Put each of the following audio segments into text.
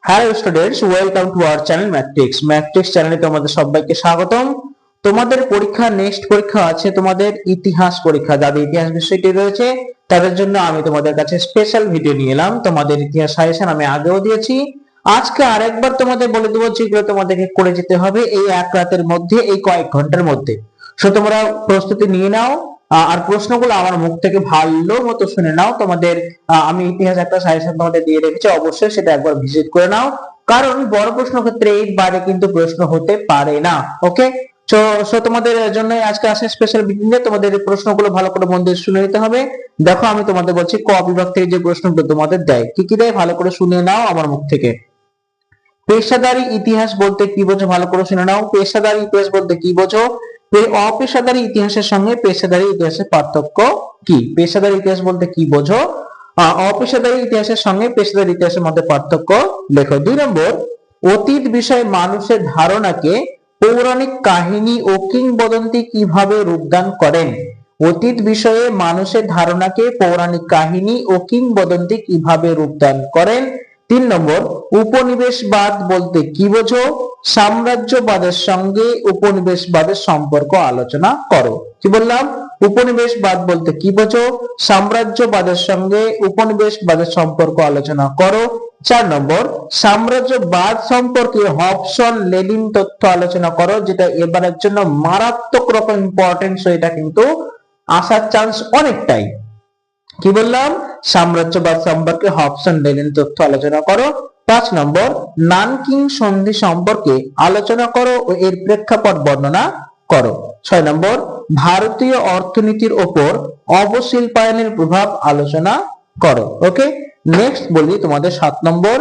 Hello students, welcome to our channel Mathtics চ্যানেলে তোমাদের সবাইকে স্বাগতম। তোমাদের পরীক্ষা নেক্সট পরীক্ষা আছে তোমাদের ইতিহাস পরীক্ষা। যাদের ইতিহাস বিষয়টি রয়েছে তাদের জন্য আমি তোমাদের কাছে স্পেশাল ভিডিও নিয়ে এলাম। তোমাদের ইতিহাস সাজেশন আমি আগেও দিয়েছি, আজকে আরেকবার তোমাদের বলে দেবো যেগুলো তোমাদেরকে করে যেতে হবে এই এক রাতের মধ্যে, এই কয়েক ঘন্টার মধ্যে। সো তোমরা প্রস্তুতি নিয়ে নাও আর প্রশ্নগুলো আমার মুখ থেকে ভালো মতো শুনে নাও। তোমাদের আমি ইতিহাস একটা সাজেশন তোমাদের দিয়ে রেখেছি, অবশ্যই সেটা একবার ভিজিট করে নাও, কারণ বড় প্রশ্ন ক্ষেত্রে এর বাইরে কিন্তু প্রশ্ন হতে পারে না। ওকে, সো তোমাদের জন্য আজকে আসে স্পেশাল ভিডিও। তোমাদের এই প্রশ্নগুলো ভালো করে মন দিয়ে শুনে নিতে হবে। দেখো আমি তোমাদের বলছি ক বিভাগ থেকে যে প্রশ্নগুলো তোমাদের দেয়, কি কি দেয় ভালো করে শুনে নাও আমার মুখ থেকে। পেশাদারি ইতিহাস বলতে কি বোঝো ভালো করে শুনে নাও। পেশাদারি ইতিহাস বলতে কি বোঝো? অপেশাদারি ইতিহাসের সঙ্গে পেশাদারি ইতিহাসের পার্থক্য কি? পেশাদারি ইতিহাস বলতে কি বোঝো? অপেশাদারি ইতিহাসের সঙ্গে পেশাদারি ইতিহাসের মধ্যে পার্থক্য লেখো। 2 নম্বর, অতীত বিষয়ে মানুষের ধারণাকে পৌরাণিক কাহিনী ও কিংবদন্তি কিভাবে রূপদান করেন? অতীত বিষয়ে মানুষের ধারণাকে পৌরাণিক কাহিনী ও কিংবদন্তি কিভাবে রূপদান করেন? 3 নম্বর, উপনিবেশবাদ বলতে কি বোঝো? সাম্রাজ্যবাদের সঙ্গে উপনিবেশবাদের সম্পর্ক আলোচনা করো। কি বললাম? উপনিবেশবাদ বলতে কি বোঝো? সাম্রাজ্যবাদের সঙ্গে উপনিবেশবাদের সম্পর্ক আলোচনা করো। 4 নম্বর, সাম্রাজ্যবাদ সম্পর্কে হবসন লেনিন তথ্য আলোচনা করো, যেটা এবারের জন্য মারাত্মক রকম ইম্পর্টেন্ট, এটা কিন্তু আসার চান্স অনেকটাই। কি বললাম? সাম্রাজ্যবাদ সম্পর্কে হবসন লেনিন তথ্য আলোচনা করো। 5 নম্বর, নানকিং সন্ধি সম্পর্কে আলোচনা করো ও এর প্রেক্ষাপট বর্ণনা করো। 6 নম্বর, ভারতীয় অর্থনীতির ওপর অবশিল্পায়নের প্রভাব আলোচনা করো। ওকে, নেক্সট বলি তোমাদের 7 নম্বর,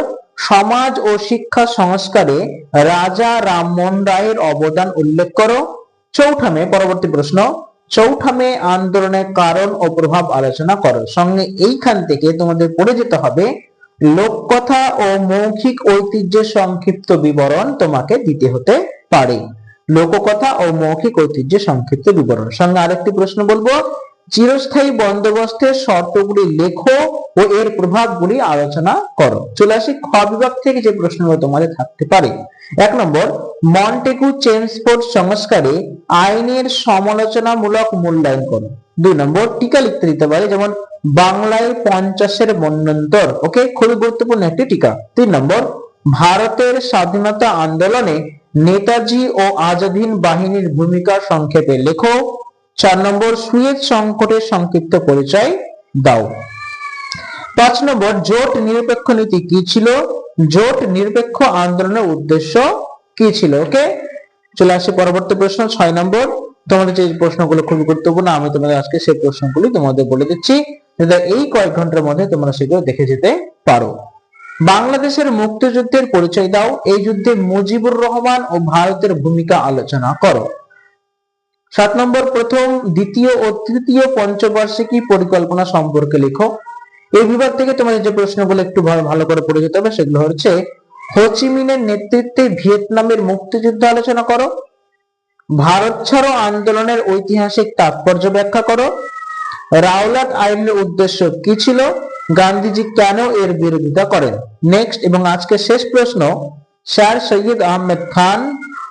সমাজ ও শিক্ষা সংস্কারে রাজা রামমোহন রায়ের অবদান উল্লেখ করো। চৌঠামে পরবর্তী প্রশ্ন, চৌঠামে আন্দোলনের কারণ ও প্রভাব আলোচনা করো। সঙ্গে এইখান থেকে তোমাদের পড়ে যেতে হবে লোককথা ও মৌখিক ঐতিহ্যের সংক্ষিপ্ত বিবরণ তোমাকে দিতে হতে পারে। লোককথা ও মৌখিক ঐতিহ্যের সংক্ষিপ্ত বিবরণ। সঙ্গে আরেকটি প্রশ্ন বলবো, চিরস্থায়ী বন্দোবস্তের শর্তগুলি লেখো ও এর প্রভাবগুলি আলোচনা করো। চলে আসি খ বিভাগ থেকে যে প্রশ্নগুলো তোমাদের থাকতে পারে। 1 নম্বর, মন্টেগু চেমসফোর্ড সংস্কারে আইনের সমালোচনামূলক মূল্যায়ন করো। 2 নম্বর, টিকা লিখতে দিতে পারে, যেমন বাংলায় 50-এর মন্বন্তর। ওকে, খুবই গুরুত্বপূর্ণ একটি টিকা। 3 নম্বর, ভারতের স্বাধীনতা আন্দোলনে নেতাজি ও আজাদ হিন্দ বাহিনীর ভূমিকা সংক্ষেপে লেখো। 4 নম্বর, সুয়েজ সংকটের সংক্ষিপ্ত পরিচয় দাও। 5 নম্বর, জোট নিরপেক্ষ নীতি কি ছিল? জোট নিরপেক্ষ আন্দোলনের উদ্দেশ্য কি ছিল? ওকে, চলে আসে পরবর্তী প্রশ্ন 6 নম্বর। তোমাদের যে প্রশ্নগুলো খুবই গুরুত্বপূর্ণ, আমি তোমাদের আজকে সেই প্রশ্নগুলি তোমাদের বলে দিচ্ছি, যাতে এই কয়েক ঘন্টার মধ্যে তোমরা সেগুলো দেখে যেতে পারো। বাংলাদেশের মুক্তিযুদ্ধের পরিচয় দাও। এই যুদ্ধে মুজিবুর রহমান ও ভারতের ভূমিকা আলোচনা করো। 7 নম্বর, প্রথম, দ্বিতীয় ও তৃতীয় পঞ্চবার্ষিকী পরিকল্পনা সম্পর্কে লেখো। এই বিভাগ থেকে তোমাদের যে প্রশ্নগুলো একটু ভালো করে পড়ে যেতে হবে সেগুলো হচ্ছে, হোচিমিনের নেতৃত্বে ভিয়েতনামের মুক্তিযুদ্ধ আলোচনা করো। ভারত ছাড়ো আন্দোলনের ঐতিহাসিক তাৎপর্য ব্যাখ্যা করো। রাওলাট আইনের উদ্দেশ্য কি ছিল? গান্ধীজি কেন এর বিরোধিতা করেন? নেক্সট এবং আজকে শেষ প্রশ্ন, স্যার সৈয়দ আহমেদ খান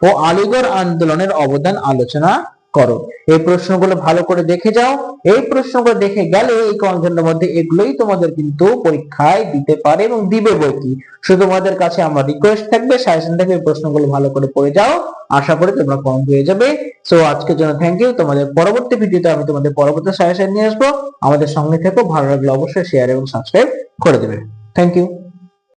ও আলিগড় আন্দোলনের অবদান আলোচনা করো। এই প্রশ্নগুলো ভালো করে দেখে যাও। এই প্রশ্নগুলো দেখে গেলে এই কনসেপ্টের মধ্যে এগুলোই তোমাদের কিন্তু পরীক্ষায় দিতে পারে এবং দিবে বইকি। শুধু তোমাদের কাছে আমার রিকোয়েস্ট থাকবে, সাজেশন থাকবে, এই প্রশ্নগুলো ভালো করে পড়ে যাও। আশা করি তোমরা কম পেয়ে যাবে। সো আজকের জন্য থ্যাংক ইউ। তোমাদের পরবর্তী ভিডিওতে আমি তোমাদের পরবর্তী সাজেশন নিয়ে আসবো। আমাদের সঙ্গে থেকো, ভালো লাগলে অবশ্যই শেয়ার এবং সাবস্ক্রাইব করে দেবে। Thank you.